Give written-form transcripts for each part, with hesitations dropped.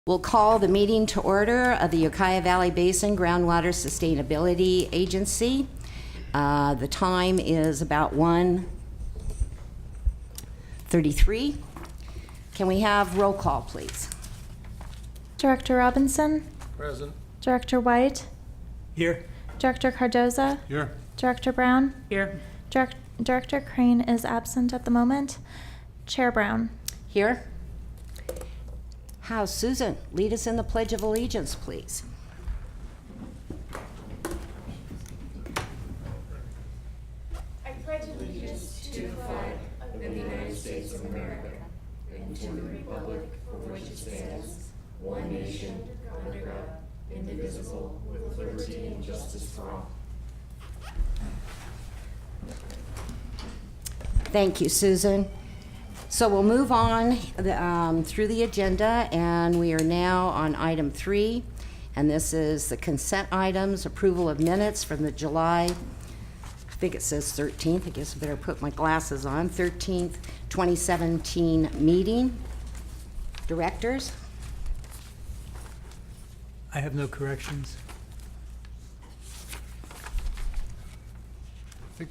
We'll call the meeting to order of the Ukiah Valley Basin Groundwater Sustainability Agency. The time is about 1:33. Can we have roll call, please? Director Robinson? Present. Director White? Here. Director Cardoza? Here. Director Brown? Here. Director Crane is absent at the moment. Chair Brown? Here. How, Susan, lead us in the Pledge of Allegiance, please. I pledge allegiance to the flag of the United States of America and to the republic for which it stands, one nation, under God, indivisible, with liberty and justice for all. Thank you, Susan. So we'll move on through the agenda, and we are now on item 3, and this is the consent items, approval of minutes from the July, I think it says 13th, I guess I better put my glasses on, 13th, 2017 meeting. Directors? I have no corrections. I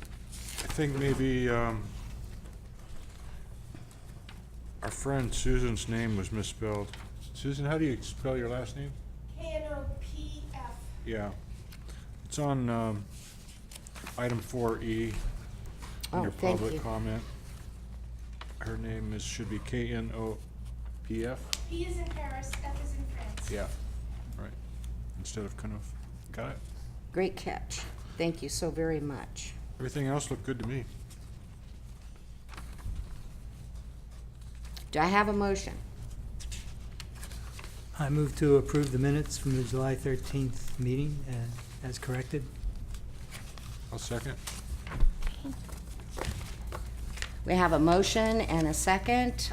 think maybe our friend Susan's name was misspelled. Susan, how do you spell your last name? K-N-O-P-F. Yeah. It's on item 4E under thank public you. comment. Her name should be K-N-O-P-F? P is in Paris, F is in France. Yeah, right. Instead of kind of, got it? Great catch. Thank you so very much. Everything else looked good to me. Do I have a motion? I move to approve the minutes from the July 13th meeting as corrected. I'll second. We have a motion and a second.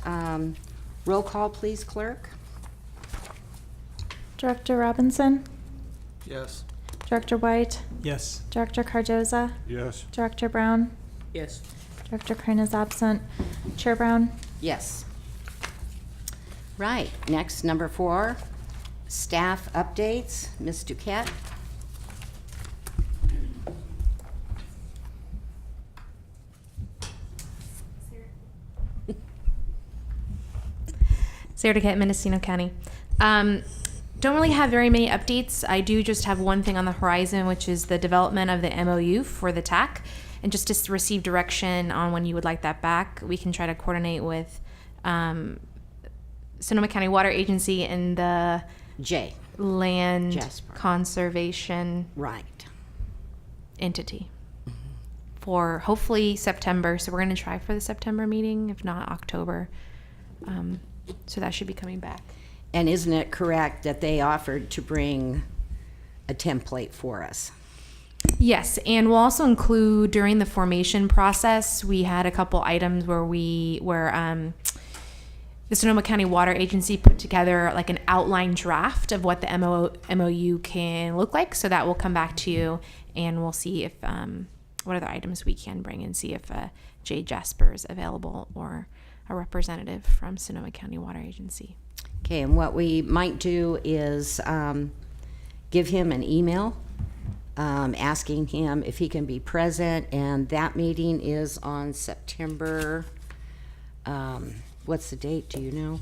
Roll call, please, clerk. Director Robinson? Yes. Director White? Yes. Director Cardoza? Yes. Director Brown? Yes. Director Crane is absent. Chair Brown? Yes. Right, next, number 4, staff updates. Ms. Duquette? Sarah Duquette, Mendocino County. Don't really have very many updates. I do just have one thing on the horizon, which is the development of the MOU for the TAC. And just to receive direction on when you would like that back, we can try to coordinate with Sonoma County Water Agency and the J. Land Jasper. Conservation Right. entity for hopefully September. So we're going to try for the September meeting, if not October. So that should be coming back. And isn't it correct that they offered to bring a template for us? Yes, and we'll also include during the formation process, we had a couple items where the Sonoma County Water Agency put together like an outline draft of what the MOU can look like. So that will come back to you, and we'll see if what other items we can bring and see if Jay Jasper is available or a representative from Sonoma County Water Agency. Okay, and what we might do is give him an email asking him if he can be present, and that meeting is on September, what's the date, do you know?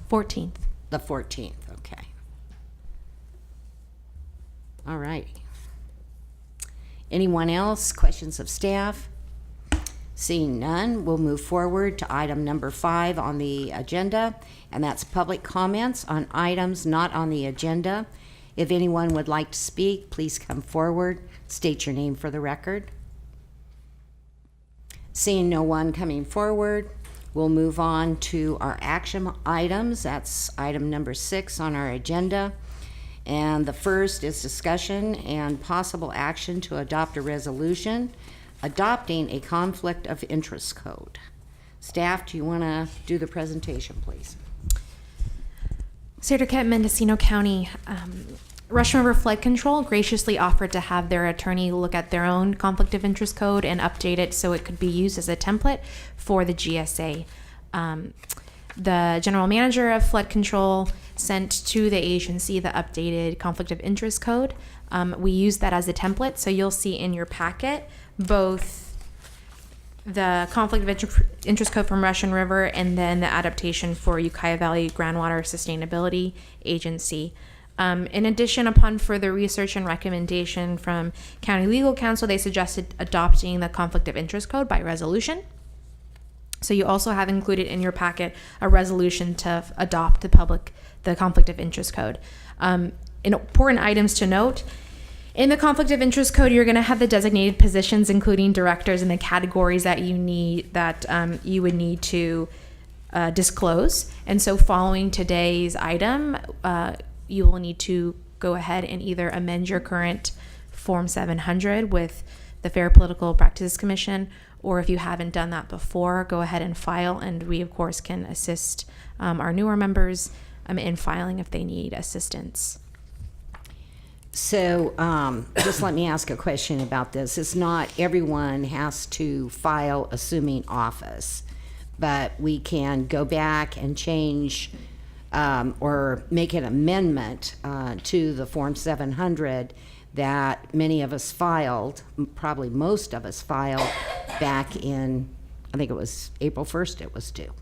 14th. The 14th, okay. All right. Anyone else? Questions of staff? Seeing none, we'll move forward to item number 5 on the agenda, and that's public comments on items not on the agenda. If anyone would like to speak, please come forward. State your name for the record. Seeing no one coming forward, we'll move on to our action items. That's item number 6 on our agenda. And the first is discussion and possible action to adopt a resolution adopting a conflict of interest code. Staff, do you want to do the presentation, please? Sarah Duquette, Mendocino County. Russian River Flood Control graciously offered to have their attorney look at their own conflict of interest code and update it so it could be used as a template for the GSA. The general manager of flood control sent to the agency the updated conflict of interest code. We use that as a template, so you'll see in your packet both the conflict of interest code from Russian River and then the adaptation for Ukiah Valley Groundwater Sustainability Agency. In addition, upon further research and recommendation from County Legal Counsel, they suggested adopting the conflict of interest code by resolution. So you also have included in your packet a resolution to adopt the conflict of interest code. Important items to note: in the conflict of interest code, you're going to have the designated positions, including directors, and the categories that you would need to disclose. And so, following today's item, you will need to go ahead and either amend your current Form 700 with the Fair Political Practices Commission, or if you haven't done that before, go ahead and file, and we of course can assist our newer members in filing if they need assistance. So just let me ask a question about this. It's not everyone has to file assuming office, but we can go back and change or make an amendment to the Form 700 that many of us filed, probably most of us filed back in, I think it was April 1st it was due.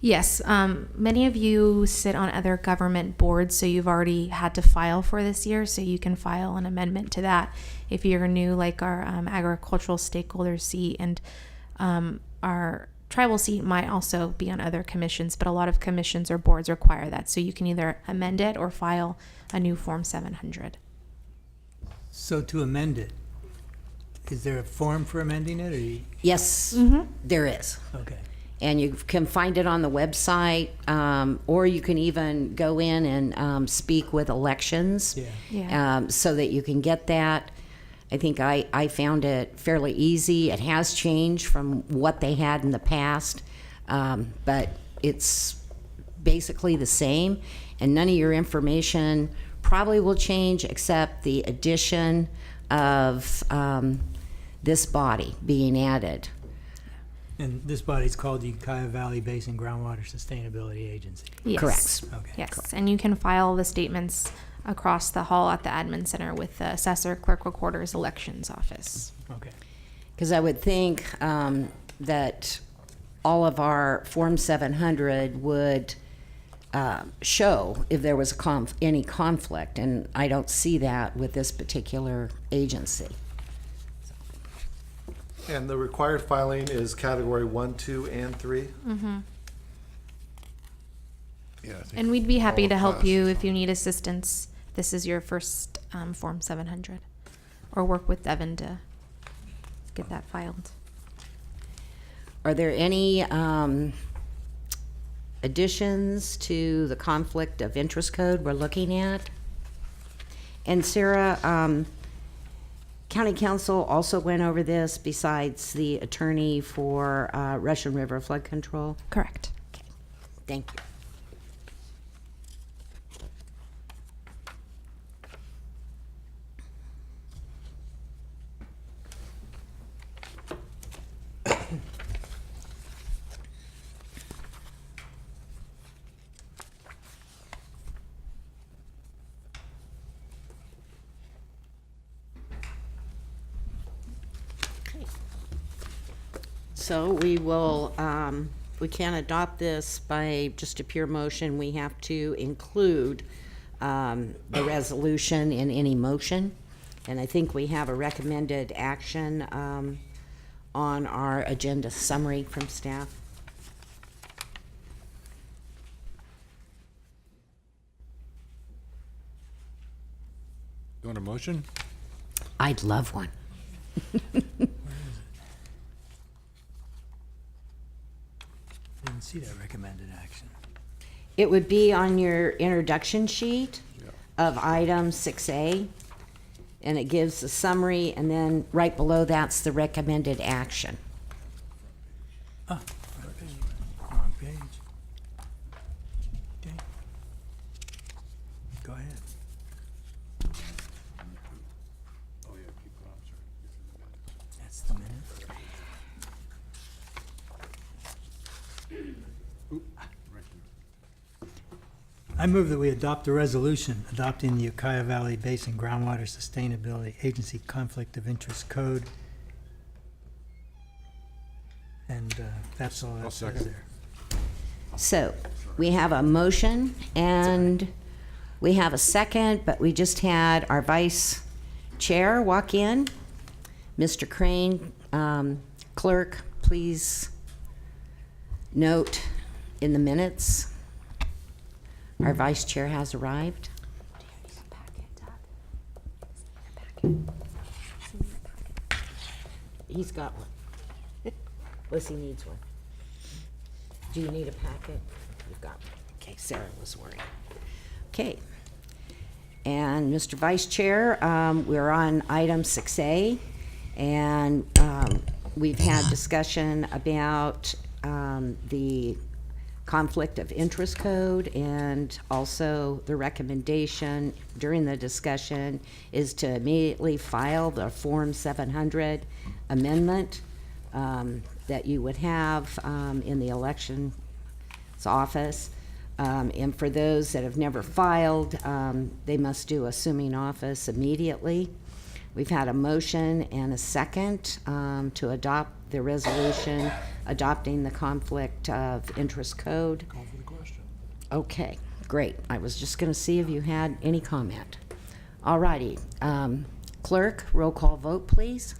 Yes, many of you sit on other government boards, so you've already had to file for this year, so you can file an amendment to that. If you're new, like our agricultural stakeholder seat and our tribal seat might also be on other commissions, but a lot of commissions or boards require that, so you can either amend it or file a new Form 700. So to amend it, is there a form for amending it, or Yes, there is. okay? And you can find it on the website, or you can even go in and speak with elections, Yeah. so that you can get that. I think I found it fairly easy. It has changed from what they had in the past, but it's basically the same, and none of your information probably will change except the addition of this body being added. And this body's called the Ukiah Valley Basin Groundwater Sustainability Agency. Yes. Correct. Okay. Yes, and you can file the statements across the hall at the admin center with the assessor, clerk, recorder's elections office. Okay. Because I would think that all of our Form 700 would show if there was any conflict, and I don't see that with this particular agency. And the required filing is category 1, 2, and 3? Mm-hmm. Yeah, I think And we'd be happy all to the help classes you on if you need assistance. This is your first Form 700, or work with Devin to get that filed. Are there any additions to the conflict of interest code we're looking at? And Sarah, County Council also went over this besides the attorney for Russian River Flood Control? Correct. Thank you. So we will, we can't adopt this by just a pure motion. We have to include the resolution in any motion. And I think we have a recommended action on our agenda summary from staff. You want a motion? I'd love one. Didn't see that recommended action. It would be on your introduction sheet Yeah. of item 6A, and it gives a summary, and then right below that's the recommended action. Ah, front page. Wrong page. Okay. Go ahead. I move that we adopt a resolution adopting the Ukiah Valley Basin Groundwater Sustainability Agency Conflict of Interest Code. And that's all I'll that says second. there. So we have a motion and we have a second, but we just had our vice chair walk in. Mr. Crane, clerk, please note in the minutes, our vice chair has arrived. He's got one. Lissy needs one. Do you need a packet? You've got one. Okay, Sarah was worried. Okay. And Mr. Vice Chair, we're on item 6A, and we've had discussion about the conflict of interest code, and also the recommendation during the discussion is to immediately file the Form 700 amendment that you would have in the election's office. And for those that have never filed, they must do assuming office immediately. We've had a motion and a second to adopt the resolution adopting the conflict of interest code. Call for the question. Okay, great. I was just going to see if you had any comment. All righty. Clerk, roll call vote, please.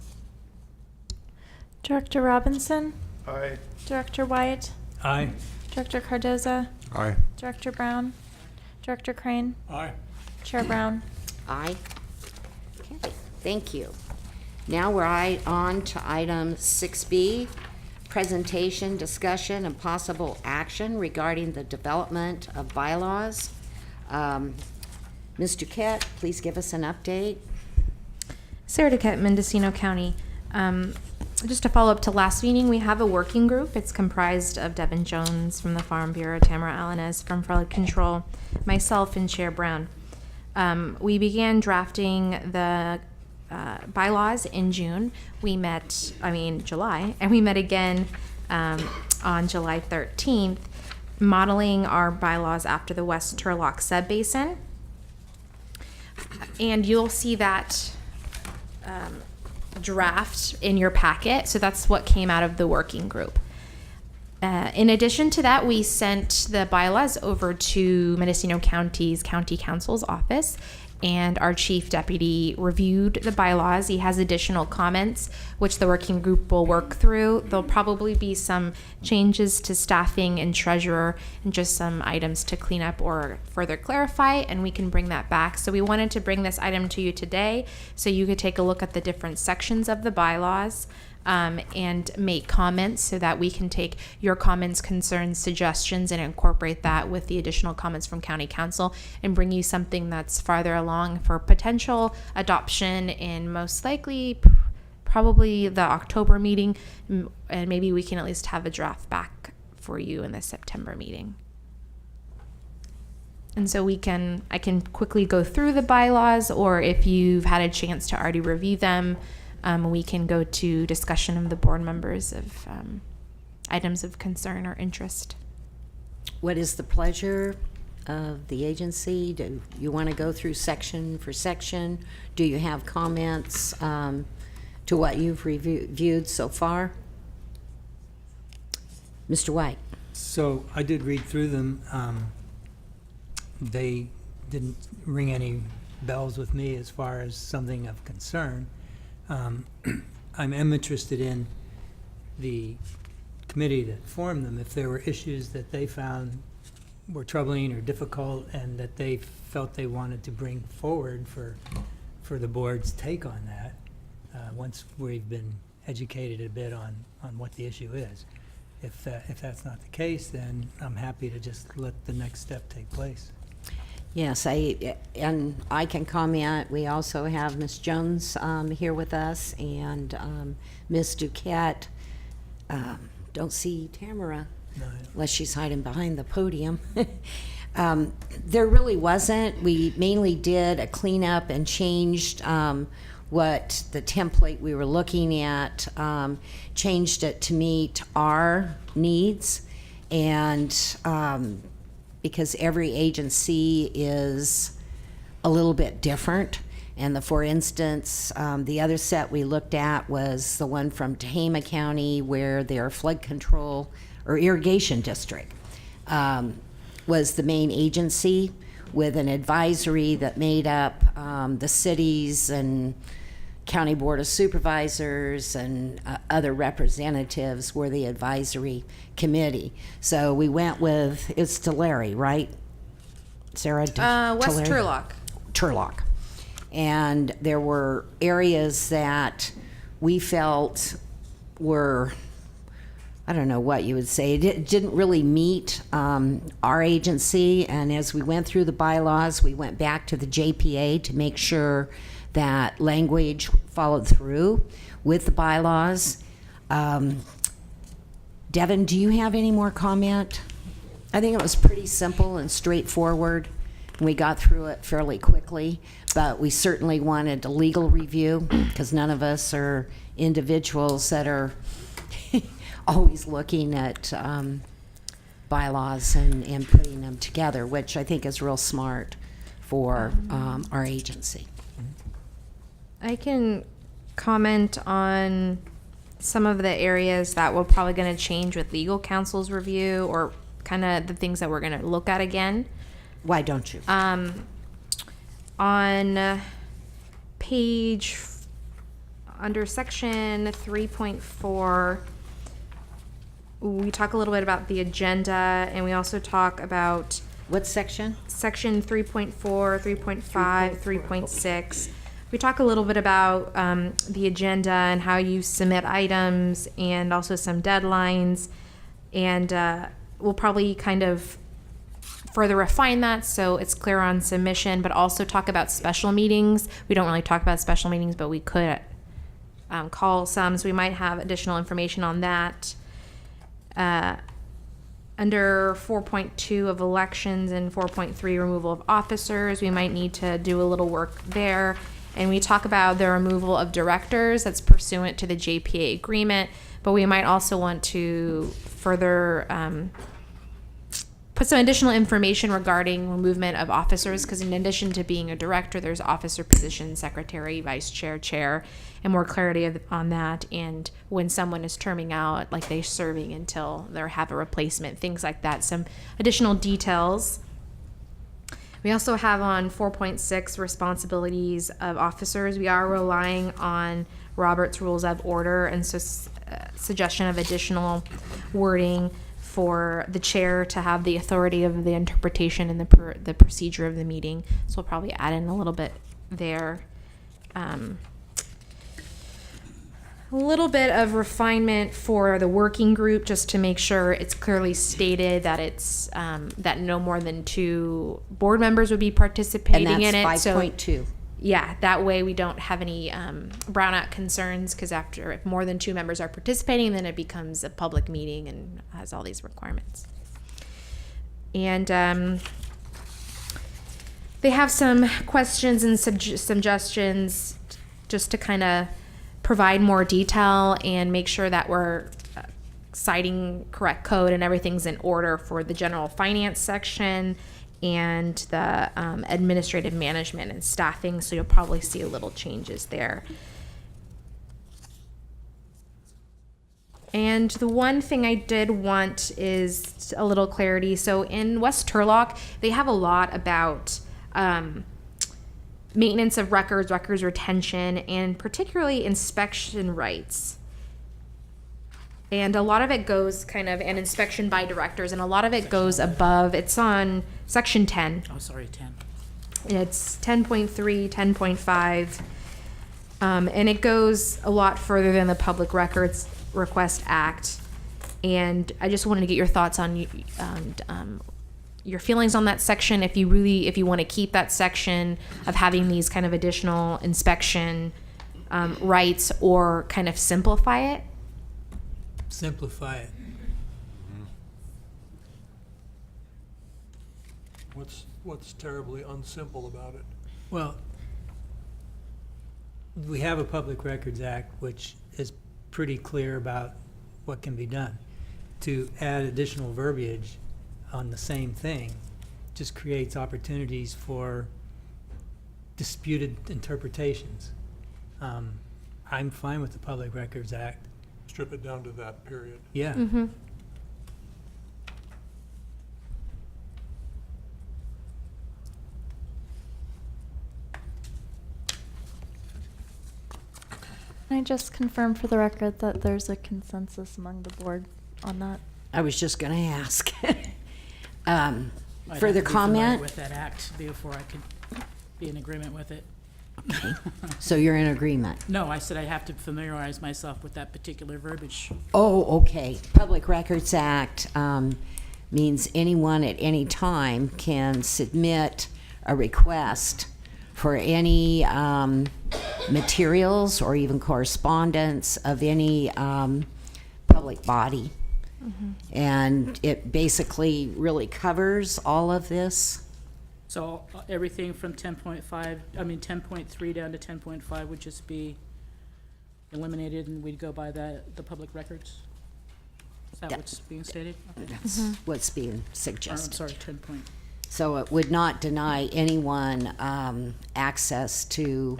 Director Robinson, Aye. Director White, Aye. Director Cardoza, Aye. Director Brown, Director Crane, Aye. Chair Brown. Aye. Okay, thank you. Now we're on to item 6B, presentation, discussion, and possible action regarding the development of bylaws. Ms. Duquette, please give us an update. Sarah Duquette, Mendocino County. Just to follow up to last meeting, we have a working group. It's comprised of Devin Jones from the Farm Bureau, Tamara Alanes from Flood Control, myself, and Chair Brown. We began drafting the bylaws in June. July, and we met again on July 13th, modeling our bylaws after the West Turlock Subbasin. And you'll see that draft in your packet. So that's what came out of the working group. In addition to that, we sent the bylaws over to Mendocino County's County Council's office, and our chief deputy reviewed the bylaws. He has additional comments, which the working group will work through. There'll probably be some changes to staffing and treasurer and just some items to clean up or further clarify, and we can bring that back. So we wanted to bring this item to you today so you could take a look at the different sections of the bylaws and make comments so that we can take your comments, concerns, suggestions, and incorporate that with the additional comments from County Council and bring you something that's farther along for potential adoption in most likely probably the October meeting, and maybe we can at least have a draft back for you in the September meeting. And so I can quickly go through the bylaws, or if you've had a chance to already review them, we can go to discussion of the board members of items of concern or interest. What is the pleasure of the agency? Do you want to go through section for section? Do you have comments to what you've reviewed so far? Mr. White. So I did read through them. They didn't ring any bells with me as far as something of concern. I'm interested in the committee that formed them, if there were issues that they found were troubling or difficult and that they felt they wanted to bring forward for the board's take on that, once we've been educated a bit on what the issue is. If that's not the case, then I'm happy to just let the next step take place. Yes, and I can comment. We also have Ms. Jones here with us, and Ms. Duquette. Don't see Tamara, No, unless she's hiding behind the podium. There really wasn't. We mainly did a cleanup and changed what the template we were looking at, changed it to meet our needs, and because every agency is a little bit different. And for instance, the other set we looked at was the one from Tehama County, where their flood control or irrigation district was the main agency, with an advisory that made up the cities and county board of supervisors and other representatives were the advisory committee. So we went with, it's Tulare, right? Sarah? West Tulare? Turlock. Turlock. And there were areas that we felt were, I don't know what you would say, it didn't really meet our agency. And as we went through the bylaws, we went back to the JPA to make sure that language followed through with the bylaws. Devin, do you have any more comment? I think it was pretty simple and straightforward. We got through it fairly quickly, but we certainly wanted a legal review because none of us are individuals that are always looking at bylaws and putting them together, which I think is real smart for our agency. I can comment on some of the areas that we're probably going to change with legal counsel's review, or kind of the things that we're going to look at again. Why don't you? On page, under section 3.4, we talk a little bit about the agenda, and we also talk about What section? section 3.4, 3.5, 3.6. We talk a little bit about the agenda and how you submit items, and also some deadlines. And we'll probably kind of further refine that so it's clear on submission, but also talk about special meetings. We don't really talk about special meetings, but we could call some, so we might have additional information on that. Under 4.2 of elections and 4.3 removal of officers, we might need to do a little work there. And we talk about the removal of directors that's pursuant to the JPA agreement, but we might also want to further put some additional information regarding removal of officers, because in addition to being a director, there's officer positions, secretary, vice chair, chair, and more clarity on that. And when someone is terming out, like they're serving until they have a replacement, things like that, some additional details. We also have on 4.6 responsibilities of officers. We are relying on Robert's Rules of Order, and so suggestion of additional wording for the chair to have the authority of the interpretation and the procedure of the meeting. So we'll probably add in a little bit there. A little bit of refinement for the working group, just to make sure it's clearly stated that it's that no more than 2 board members would be participating And in it. that's So 5.2. yeah, that way we don't have any brownout concerns, because if more than 2 members are participating, then it becomes a public meeting and has all these requirements. And they have some questions and suggestions just to kind of provide more detail and make sure that we're citing correct code and everything's in order for the general finance section and the administrative management and staffing. So you'll probably see a little changes there. And the one thing I did want is a little clarity. So in West Turlock, they have a lot about maintenance of records retention, and particularly inspection rights. And a lot of it goes kind of an inspection by directors, and a lot of it goes above. It's on section 10. Oh, sorry, 10. It's 10.3, 10.5. And it goes a lot further than the Public Records Request Act. And I just wanted to get your thoughts on your feelings on that section. If you want to keep that section of having these kind of additional inspection rights, or kind of simplify it. Simplify it. What's terribly unsimple about it? Well, we have a Public Records Act, which is pretty clear about what can be done. To add additional verbiage on the same thing just creates opportunities for disputed interpretations. I'm fine with the Public Records Act. Strip it down to that period. Yeah. Mm-hmm. Can I just confirm for the record that there's a consensus among the board on that? I was just going to ask. I'd Further have to be familiar comment? with that act before I could be in agreement with it. Okay. So you're in agreement? No, I said I have to familiarize myself with that particular verbiage. Oh, okay. Public Records Act means anyone at any time can submit a request for any materials or even correspondence of any public body. And it basically really covers all of this. So everything from 10.3 down to 10.5 would just be eliminated and we'd go by the public records? Is that Yeah. what's being stated? Okay. That's what's being Or, I'm suggested. sorry, 10 point. So it would not deny anyone access to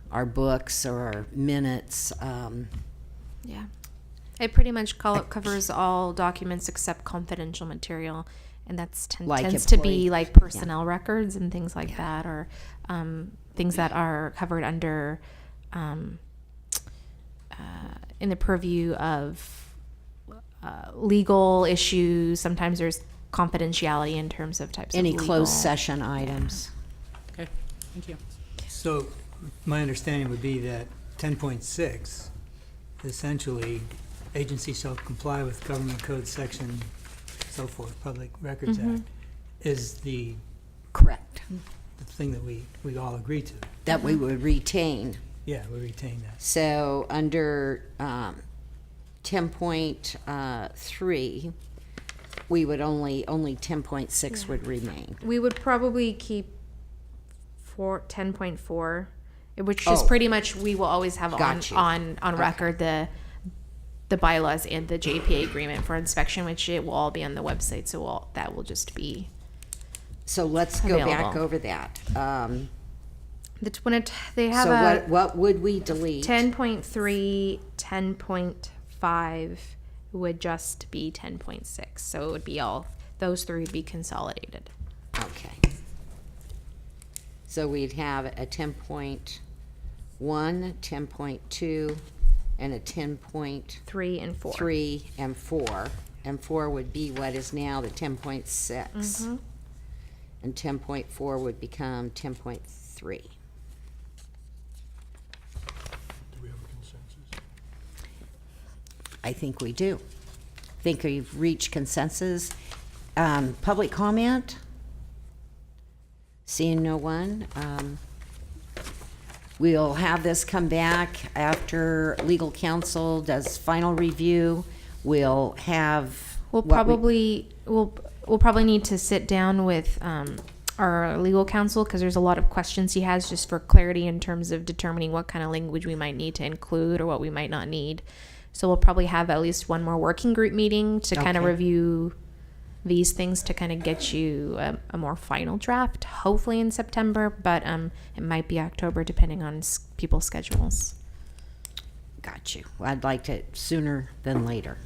our books or minutes. Yeah. It pretty much covers all documents except confidential material, and that's Like tends to employee- be like personnel records and things like that, or things that are covered under in the purview of legal issues. Sometimes there's confidentiality in terms of types Any of legal. closed session items. Okay, thank you. So my understanding would be that 10.6, essentially, agency shall comply with Government Code Section, so forth, Public Records Act, is the Correct. thing that we all agree to. That we would retain. Yeah, we retain that. So under 10.3, we would only 10.6 would remain. We would probably keep 10.4, which is Oh. pretty much we will always have Got you. on record the bylaws and the JPA agreement for inspection, which it will all be on the website. So that will just be So let's go back Available. over that. they have So a what would we delete? 10.3, 10.5 would just be 10.6. So it would be all those three would be consolidated. Okay. So we'd have a 10.1, 10.2, and a 10.3 3 and 4. and 4. And 4 would be what is now the 10.6. Mm-hmm. And 10.4 would become 10.3. Do we have a consensus? I think we do. Think we've reached consensus. Public comment? Seeing no one. We'll have this come back after legal counsel does final review. We'll have. We'll what we'll probably need to sit down with our legal counsel because there's a lot of questions he has just for clarity in terms of determining what kind of language we might need to include or what we might not need. So we'll probably have at least one more working group meeting to kind of Okay. review these things to kind of get you a more final draft, hopefully in September, but it might be October depending on people's schedules. Got you. Well, I'd like it sooner than later.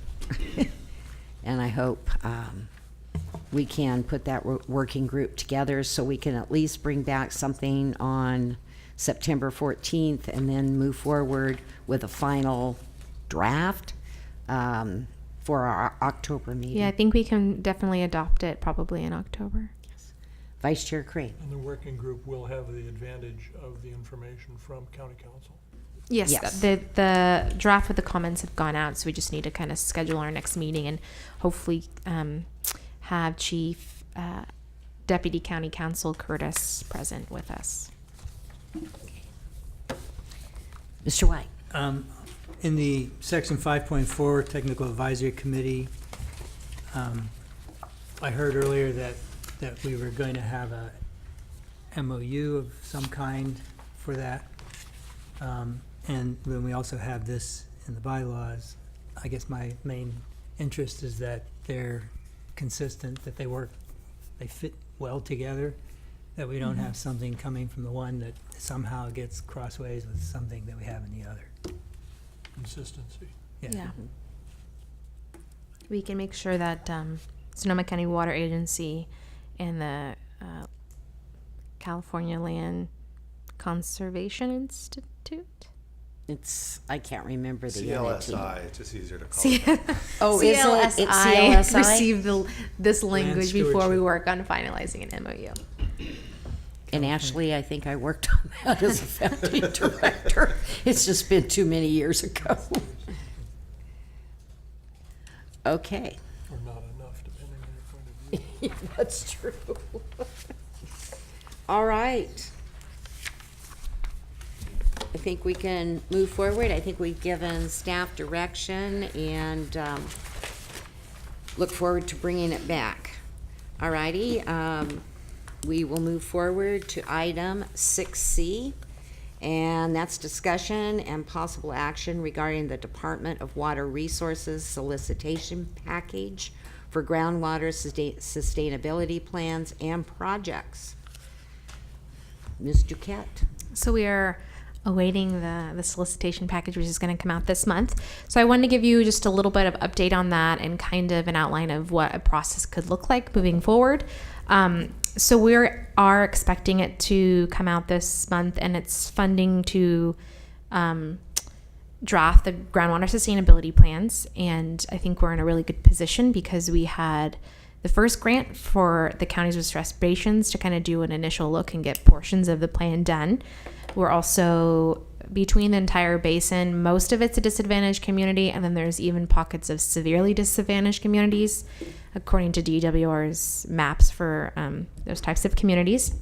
And I hope we can put that working group together so we can at least bring back something on September 14th and then move forward with a final draft for our October meeting. Yeah, I think we can definitely adopt it probably in October. Vice Chair Crane. And the working group will have the advantage of the information from county council. Yes, Yes. the draft with the comments have gone out, so we just need to kind of schedule our next meeting and hopefully have Chief Deputy County Counsel Curtis present with us. Mr. White. In the section 5.4 Technical Advisory Committee, I heard earlier that we were going to have a MOU of some kind for that. And then we also have this in the bylaws. I guess my main interest is that they're consistent, that they work, they fit well together, that we don't have something coming from the one that somehow gets crossways with something that we have in the other. Consistency. Yeah. We can make sure that Sonoma County Water Agency and the California Land Conservation Institute. I can't remember the entity. CLSI, it's just easier to call it. Oh, is it? It's CLSI CLSI? received this language before we stewardship. work on finalizing an MOU. And actually, I think I worked on that as a founding director. It's just been too many years ago. Okay. Or not enough, depending on your point of view. That's true. All right. I think we can move forward. I think we've given staff direction and look forward to bringing it back. All righty. We will move forward to item 6C, and that's discussion and possible action regarding the Department of Water Resources solicitation package for groundwater sustainability plans and projects. Ms. Duquette. So we are awaiting the solicitation package, which is going to come out this month. So I wanted to give you just a little bit of update on that and kind of an outline of what a process could look like moving forward. So we are expecting it to come out this month, and it's funding to draft the groundwater sustainability plans. And I think we're in a really good position because we had the first grant for the counties with restorations to kind of do an initial look and get portions of the plan done. We're also between the entire basin, most of it's a disadvantaged community, and then there's even pockets of severely disadvantaged communities, according to DWR's maps for those types of communities.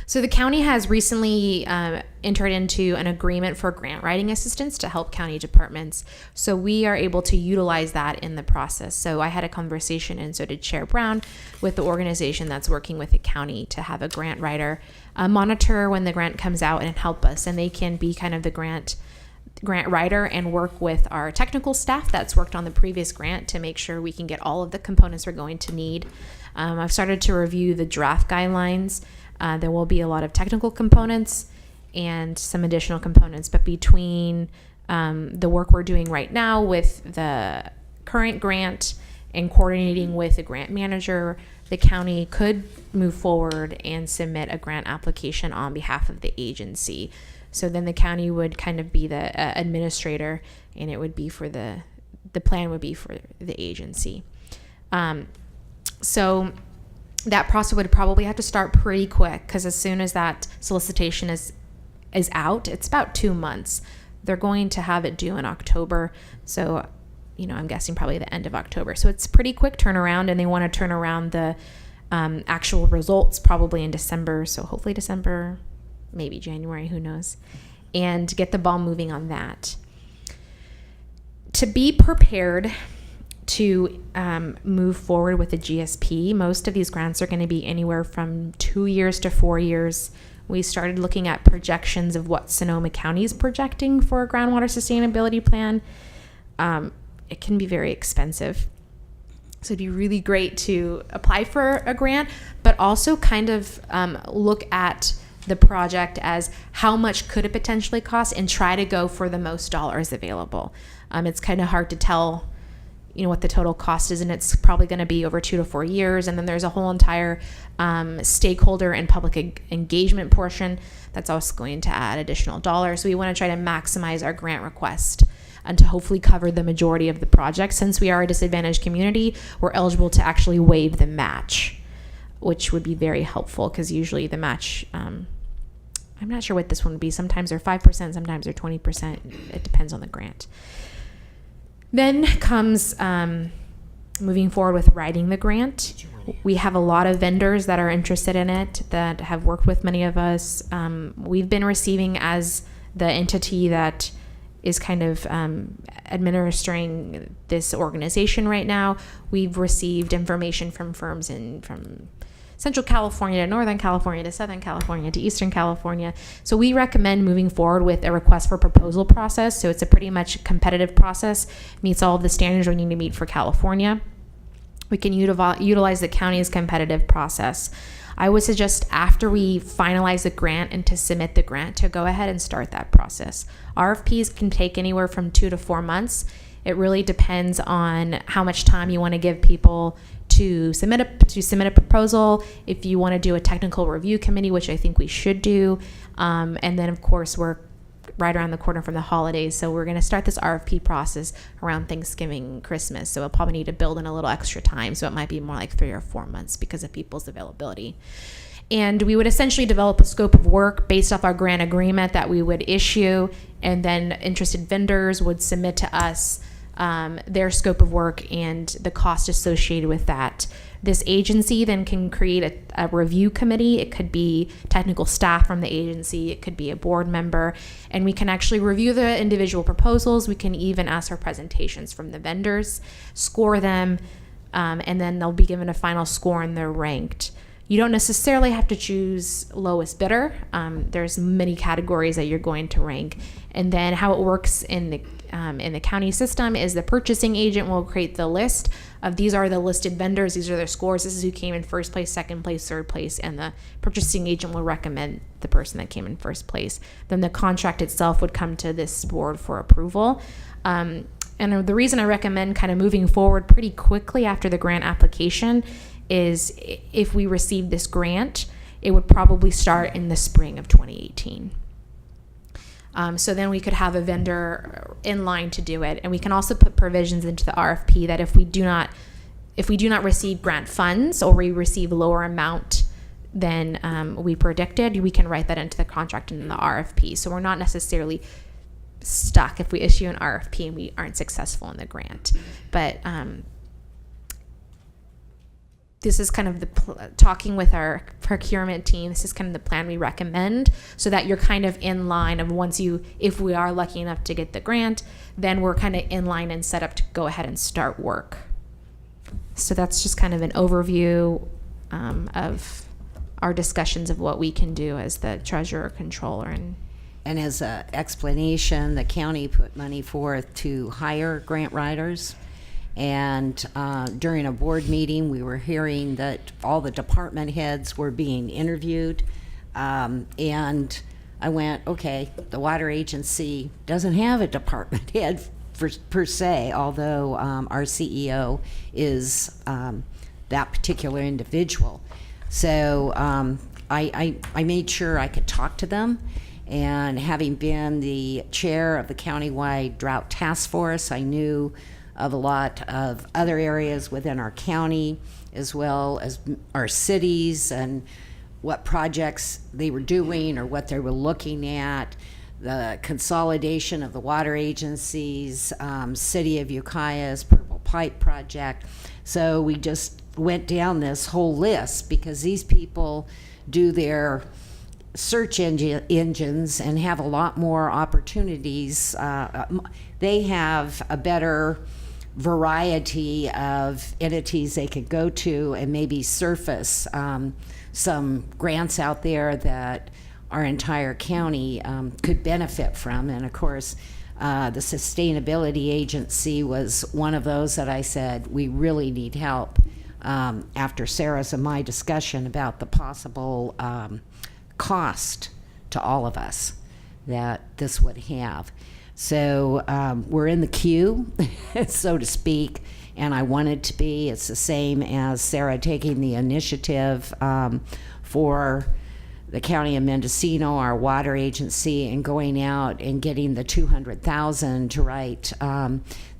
So the county has recently entered into an agreement for grant writing assistance to help county departments. So we are able to utilize that in the process. So I had a conversation, and so did Chair Brown, with the organization that's working with the county to have a grant writer monitor when the grant comes out and help us. And they can be kind of the grant writer and work with our technical staff that's worked on the previous grant to make sure we can get all of the components we're going to need. I've started to review the draft guidelines. There will be a lot of technical components and some additional components, but between the work we're doing right now with the current grant and coordinating with the grant manager, the county could move forward and submit a grant application on behalf of the agency. So then the county would kind of be the administrator, and it would be for the plan would be for the agency. So that process would probably have to start pretty quick, because as soon as that solicitation is out, it's about 2 months. They're going to have it due in October. So, I'm guessing probably the end of October. So it's pretty quick turnaround, and they want to turn around the actual results probably in December. So hopefully December, maybe January, who knows, and get the ball moving on that. To be prepared to move forward with the GSP, most of these grants are going to be anywhere from 2 years to 4 years. We started looking at projections of what Sonoma County is projecting for a groundwater sustainability plan. It can be very expensive. So it'd be really great to apply for a grant, but also kind of look at the project as how much could it potentially cost and try to go for the most dollars available. It's kind of hard to tell what the total cost is, and it's probably going to be over 2 to 4 years. And then there's a whole entire stakeholder and public engagement portion that's also going to add additional dollars. So we want to try to maximize our grant request and to hopefully cover the majority of the project. Since we are a disadvantaged community, we're eligible to actually waive the match, which would be very helpful, because usually the match, I'm not sure what this one would be. Sometimes they're 5%, sometimes they're 20%. It depends on the grant. Then comes moving forward with writing the grant. We have a lot of vendors that are interested in it, that have worked with many of us. We've been receiving, as the entity that is kind of administering this organization right now, we've received information from firms from Central California to Northern California to Southern California to Eastern California. So we recommend moving forward with a request for proposal process. So it's a pretty much competitive process, meets all of the standards we need to meet for California. We can utilize the county's competitive process. I would suggest after we finalize the grant and to submit the grant to go ahead and start that process. RFPs can take anywhere from 2 to 4 months. It really depends on how much time you want to give people to submit a proposal. If you want to do a technical review committee, which I think we should do, and then of course we're right around the corner from the holidays, so we're going to start this RFP process around Thanksgiving, Christmas. So we'll probably need to build in a little extra time. So it might be more like 3 or 4 months because of people's availability. And we would essentially develop a scope of work based off our grant agreement that we would issue, and then interested vendors would submit to us their scope of work and the cost associated with that. This agency then can create a review committee. It could be technical staff from the agency. It could be a board member. And we can actually review the individual proposals. We can even ask for presentations from the vendors, score them, and then they'll be given a final score and they're ranked. You don't necessarily have to choose lowest bidder. There's many categories that you're going to rank. And then how it works in the county system is the purchasing agent will create the list of these are the listed vendors, these are their scores, this is who came in first place, second place, third place, and the purchasing agent will recommend the person that came in first place. Then the contract itself would come to this board for approval. And the reason I recommend kind of moving forward pretty quickly after the grant application is if we receive this grant, it would probably start in the spring of 2018. So then we could have a vendor in line to do it, and we can also put provisions into the RFP that if we do not receive grant funds or we receive lower amount than we predicted, we can write that into the contract and in the RFP. So we're not necessarily stuck if we issue an RFP and we aren't successful in the grant. But this is kind of talking with our procurement team. This is kind of the plan we recommend so that you're kind of in line of if we are lucky enough to get the grant, then we're kind of in line and set up to go ahead and start work. So that's just kind of an overview of our discussions of what we can do as the treasurer controller. And as an explanation, the county put money forth to hire grant writers. And during a board meeting, we were hearing that all the department heads were being interviewed. And I went, okay, the water agency doesn't have a department head per se, although our CEO is that particular individual. So I made sure I could talk to them. And having been the chair of the countywide drought task force, I knew of a lot of other areas within our county, as well as our cities, and what projects they were doing or what they were looking at, the consolidation of the water agencies, City of Ukiah's Purple Pipe Project. So we just went down this whole list because these people do their search engines and have a lot more opportunities. They have a better variety of entities they could go to and maybe surface some grants out there that our entire county could benefit from. And of course, the Sustainability Agency was one of those that I said we really need help after Sarah's and my discussion about the possible cost to all of us that this would have. So we're in the queue, so to speak, and I wanted to be. It's the same as Sarah taking the initiative for the County of Mendocino, our water agency, and going out and getting the $200,000 to write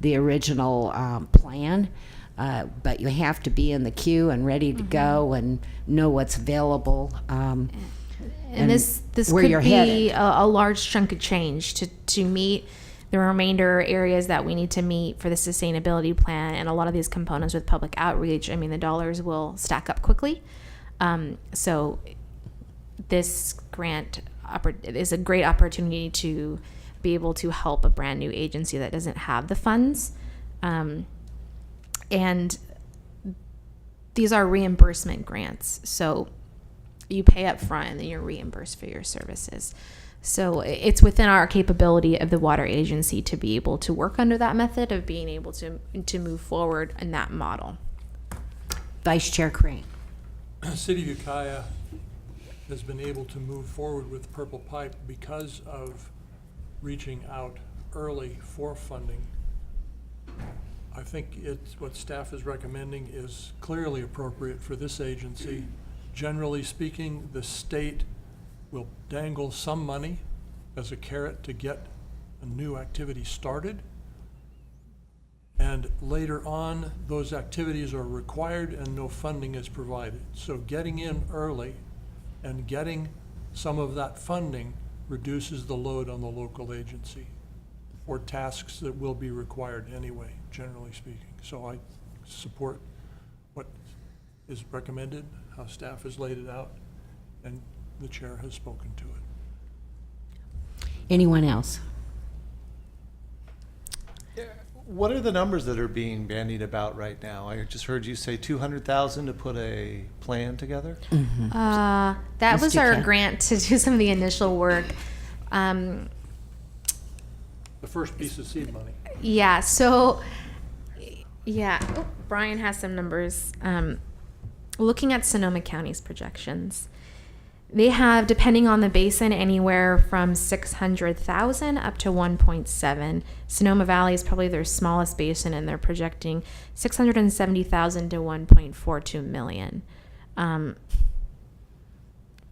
the original plan. But you have to be in the queue and ready to go and know what's available. And this could be a large chunk of change to meet the remainder areas that we need to meet for the sustainability plan, and a lot of these components with public outreach. I mean, the dollars will stack up quickly. So this grant is a great opportunity to be able to help a brand new agency that doesn't have the funds. And these are reimbursement grants. So you pay up front and then you're reimbursed for your services. So it's within our capability of the water agency to be able to work under that method of being able to move forward in that model. Vice Chair Crane. City of Ukiah has been able to move forward with Purple Pipe because of reaching out early for funding. I think what staff is recommending is clearly appropriate for this agency. Generally speaking, the state will dangle some money as a carrot to get a new activity started. And later on, those activities are required and no funding is provided. So getting in early and getting some of that funding reduces the load on the local agency for tasks that will be required anyway, generally speaking. So I support what is recommended, how staff has laid it out, and the chair has spoken to it. Anyone else? What are the numbers that are being bandied about right now? I just heard you say 200,000 to put a plan together. That was Mr. our Ken? grant to do some of the initial work. The first piece of seed money. Yeah, so, yeah, Brian has some numbers. Looking at Sonoma County's projections, they have, depending on the basin, anywhere from 600,000 up to 1.7. Sonoma Valley is probably their smallest basin, and they're projecting 670,000 to 1.42 million.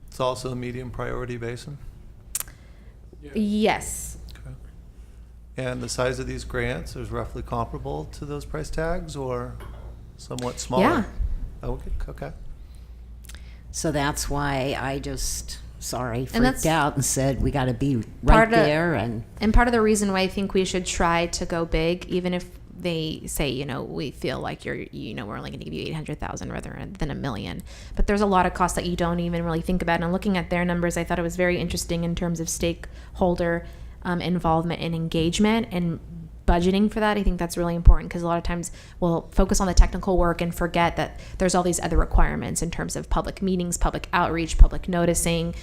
It's also a medium priority basin. Yes. Okay. And the size of these grants is roughly comparable to those price tags or somewhat smaller? Yeah. Okay. So that's why I just, that's freaked out and said, we got to be right part of- there. And And part of the reason why I think we should try to go big, even if they say, we feel like we're only going to give you 800,000 rather than $1 million. But there's a lot of costs that you don't even really think about. And looking at their numbers, I thought it was very interesting in terms of stakeholder involvement and engagement and budgeting for that. I think that's really important because a lot of times we'll focus on the technical work and forget that there's all these other requirements in terms of public meetings, public outreach, public noticing.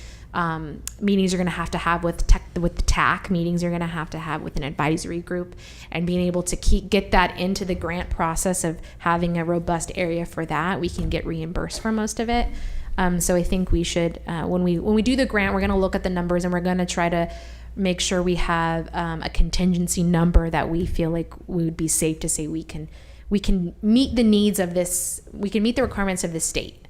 Meetings you're going to have with the TAC, meetings you're going to have with an advisory group, and being able to get that into the grant process of having a robust area for that, we can get reimbursed for most of it. So I think we should, when we do the grant, we're going to look at the numbers and we're going to try to make sure we have a contingency number that we feel like we would be safe to say we can meet the needs of this, we can meet the requirements of the state.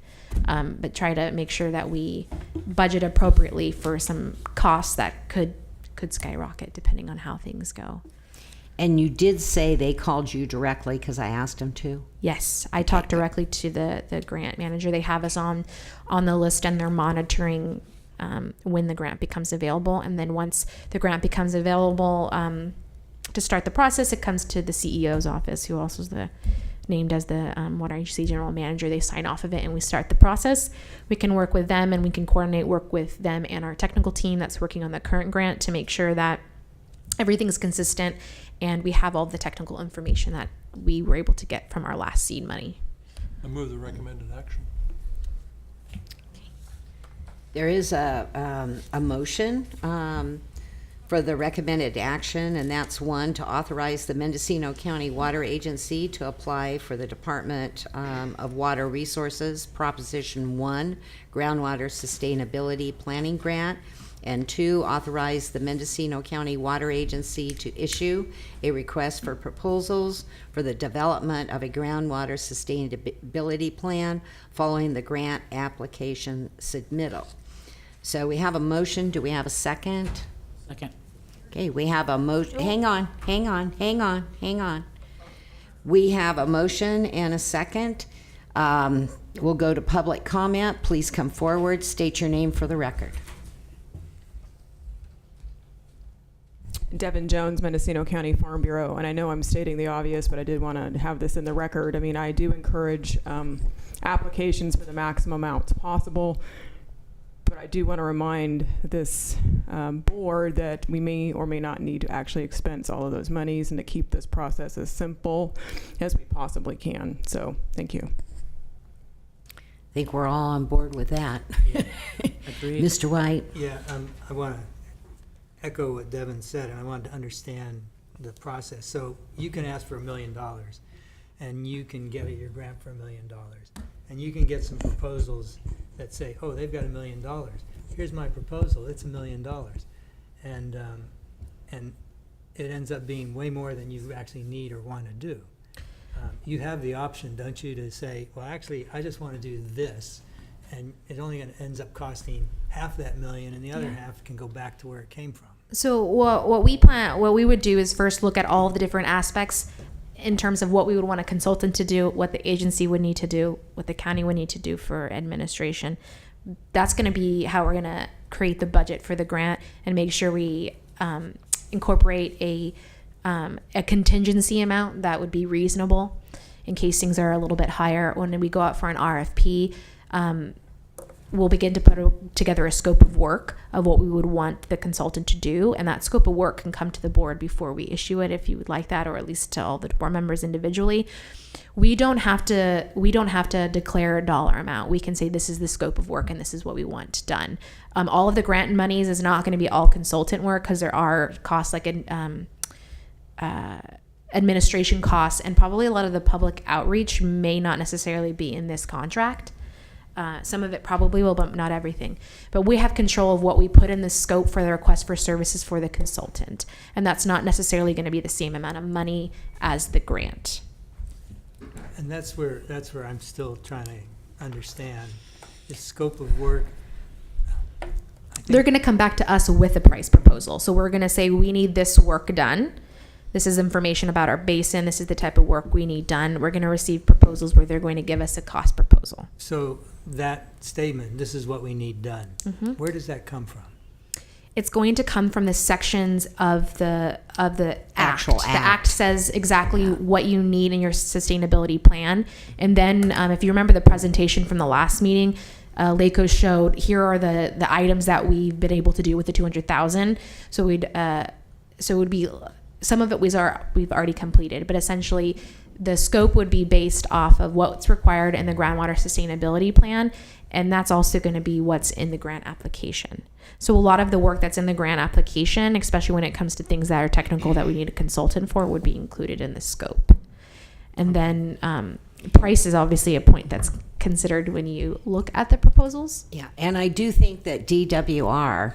But try to make sure that we budget appropriately for some costs that could skyrocket depending on how things go. And you did say they called you directly because I asked them to? Yes, I talked directly to the grant manager. They have us on the list and they're monitoring when the grant becomes available. And then once the grant becomes available to start the process, it comes to the CEO's office, who also is named as the water agency general manager. They sign off of it and we start the process. We can work with them and we can work with them and our technical team that's working on the current grant to make sure that everything's consistent and we have all the technical information that we were able to get from our last seed money. I move the recommended action. There is a motion for the recommended action, and that's one, to authorize the Mendocino County Water Agency to apply for the Department of Water Resources Proposition 1 Groundwater Sustainability Planning Grant, and 2, authorize the Mendocino County Water Agency to issue a request for proposals for the development of a groundwater sustainability plan following the grant application submittal. So we have a motion. Do we have a second? Second. Okay, we have a motion. Hang on. We have a motion and a second. We'll go to public comment. Please come forward. State your name for the record. Devin Jones, Mendocino County Farm Bureau, and I know I'm stating the obvious, but I did want to have this in the record. I mean, I do encourage applications for the maximum amounts possible, but I do want to remind this board that we may or may not need to actually expense all of those monies and to keep this process as simple as we possibly can. So, thank you. I think we're all on board with that. Yeah, agreed. Mr. White? Yeah, I want to echo what Devin said, and I wanted to understand the process. So you can ask for $1 million, and you can get your grant for $1 million. And you can get some proposals that say, oh, they've got $1 million. Here's my proposal, it's $1 million. And it ends up being way more than you actually need or want to do. You have the option, don't you, to say, well, actually, I just want to do this, and it only ends up costing half that million, and the other half can go back to where it came from. So what we would do is first look at all of the different aspects in terms of what we would want a consultant to do, what the agency would need to do, what the county would need to do for administration. That's going to be how we're going to create the budget for the grant and make sure we incorporate a contingency amount that would be reasonable in case things are a little bit higher. When we go out for an RFP, we'll begin to put together a scope of work of what we would want the consultant to do, and that scope of work can come to the board before we issue it if you would like that, or at least to all the board members individually. We don't have to declare a dollar amount. We can say this is the scope of work and this is what we want done. All of the grant monies is not going to be all consultant work, because there are costs like administration costs, and probably a lot of the public outreach may not necessarily be in this contract. Some of it probably will, but not everything. But we have control of what we put in the scope for the request for services for the consultant. And that's not necessarily going to be the same amount of money as the grant. And that's where I'm still trying to understand the scope of work. They're going to come back to us with a price proposal. So we're going to say, we need this work done. This is information about our basin. This is the type of work we need done. We're going to receive proposals where they're going to give us a cost proposal. So that statement, this is what we need done, where does that come from? It's going to come from the sections of the Actual act. act. The act says exactly what you need in your sustainability plan. And then if you remember the presentation from the last meeting, LACO showed here are the items that we've been able to do with the 200,000. So it would be, some of it we've already completed, but essentially the scope would be based off of what's required in the groundwater sustainability plan, and that's also going to be what's in the grant application. So a lot of the work that's in the grant application, especially when it comes to things that are technical that we need a consultant for, would be included in the scope. And then price is obviously a point that's considered when you look at the proposals. Yeah, and I do think that DWR,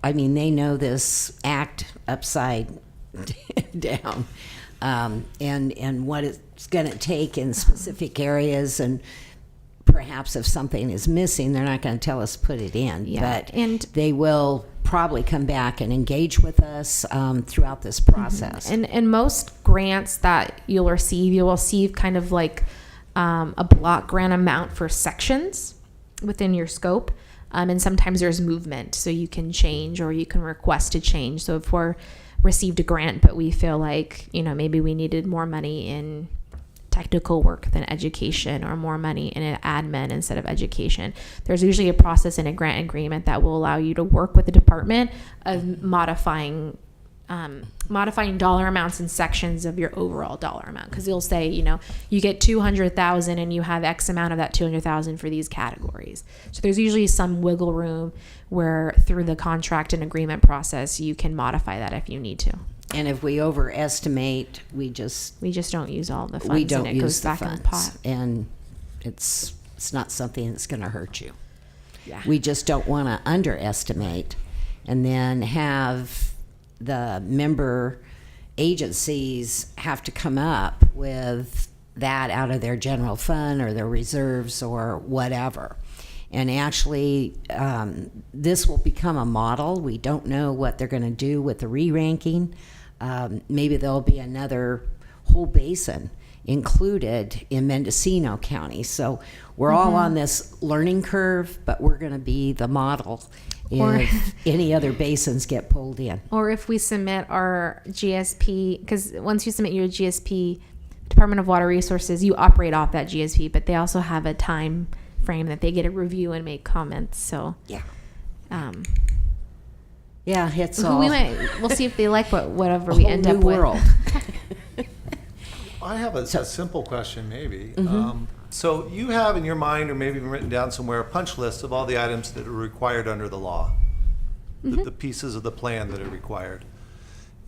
I mean, they know this act upside down, and what it's going to take in specific areas, and perhaps if something is missing, they're not going to tell us put it in, but and they will probably come back and engage with us throughout this process. And most grants that you'll receive kind of like a block grant amount for sections within your scope. And sometimes there's movement, so you can change or you can request to change. So if we're received a grant, but we feel like, maybe we needed more money in technical work than education, or more money in an admin instead of education, there's usually a process in a grant agreement that will allow you to work with the department of modifying dollar amounts and sections of your overall dollar amount. Because you'll say, you get 200,000 and you have X amount of that 200,000 for these categories. So there's usually some wiggle room where through the contract and agreement process, you can modify that if you need to. And if we overestimate, we just don't use all the funds. we don't and it use goes the back funds, in the pot. and it's not something that's going to hurt you. Yeah. We just don't want to underestimate and then have the member agencies have to come up with that out of their general fund or their reserves or whatever. And actually, this will become a model. We don't know what they're going to do with the re-ranking. Maybe there'll be another whole basin included in Mendocino County. So we're all on this learning curve, but we're going to be the model if any other basins get pulled in. Or if we submit our GSP, because once you submit your GSP, Department of Water Resources, you operate off that GSP, but they also have a time frame that they get to review and make comments. So yeah, it's all we'll see if they like whatever we end up with. World. I have a simple question, maybe. So you have in your mind, or maybe even written down somewhere, a punch list of all the items that are required under the law, the pieces of the plan that are required.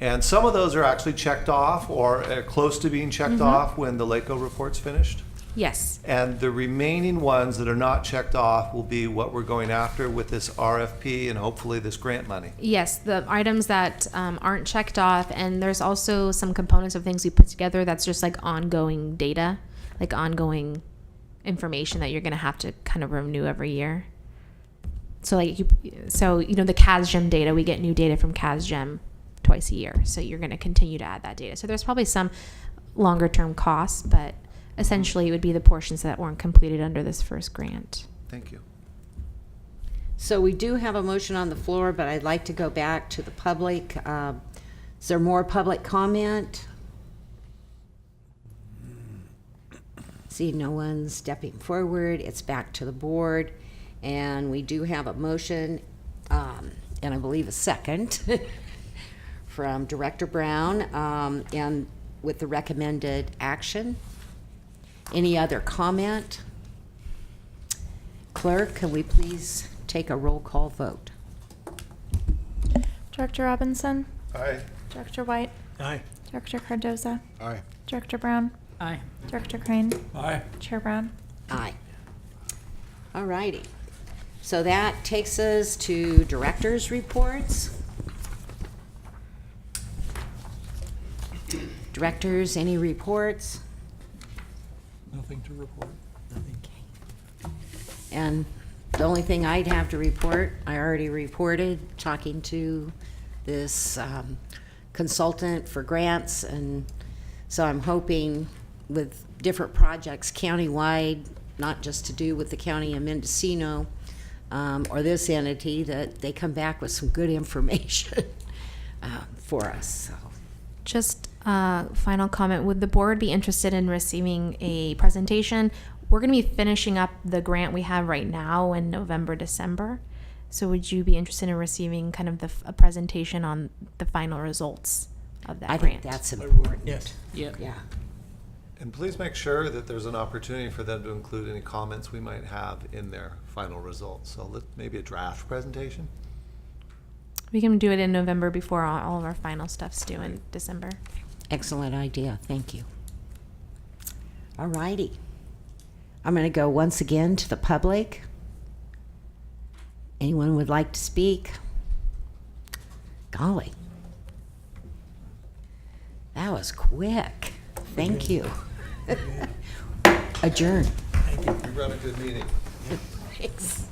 And some of those are actually checked off or close to being checked off when the LACO report's finished. Yes. And the remaining ones that are not checked off will be what we're going after with this RFP and hopefully this grant money. Yes, the items that aren't checked off, and there's also some components of things we put together that's just like ongoing data, like ongoing information that you're going to have to kind of renew every year. So like you know the CASGEM data, we get new data from CASGEM twice a year, so you're going to continue to add that data. So there's probably some longer term costs, but essentially it would be the portions that weren't completed under this first grant. Thank you. So we do have a motion on the floor, but I'd like to go back to the public. Is there more public comment? See no one stepping forward. It's back to the board. And we do have a motion, and I believe a second, from Director Brown, and with the recommended action. Any other comment? Clerk, can we please take a roll call vote? Director Robinson? Aye. Director White? Aye. Director Cardoza? Aye. Director Brown? Aye. Director Crane? Aye. Chair Brown? Aye. All righty. So that takes us to directors' reports. Directors, any reports? Nothing to report. And the only thing I'd have to report, I already reported, talking to this consultant for grants, and so I'm hoping with different projects countywide, not just to do with the county of Mendocino or this entity, that they come back with some good information for us. So. Just final comment, would the board be interested in receiving a presentation? We're going to be finishing up the grant we have right now in November, December. So would you be interested in receiving kind of a presentation on the final results of that I grant? think that's important. Yes. Yep. Yeah. And please make sure that there's an opportunity for them to include any comments we might have in their final results. So maybe a draft presentation. We can do it in November before all of our final stuff's due in December. Excellent idea. Thank you. All righty. I'm going to go once again to the public. Anyone would like to speak? Golly. That was quick. Thank you. Adjourn. You run a good meeting. Thanks.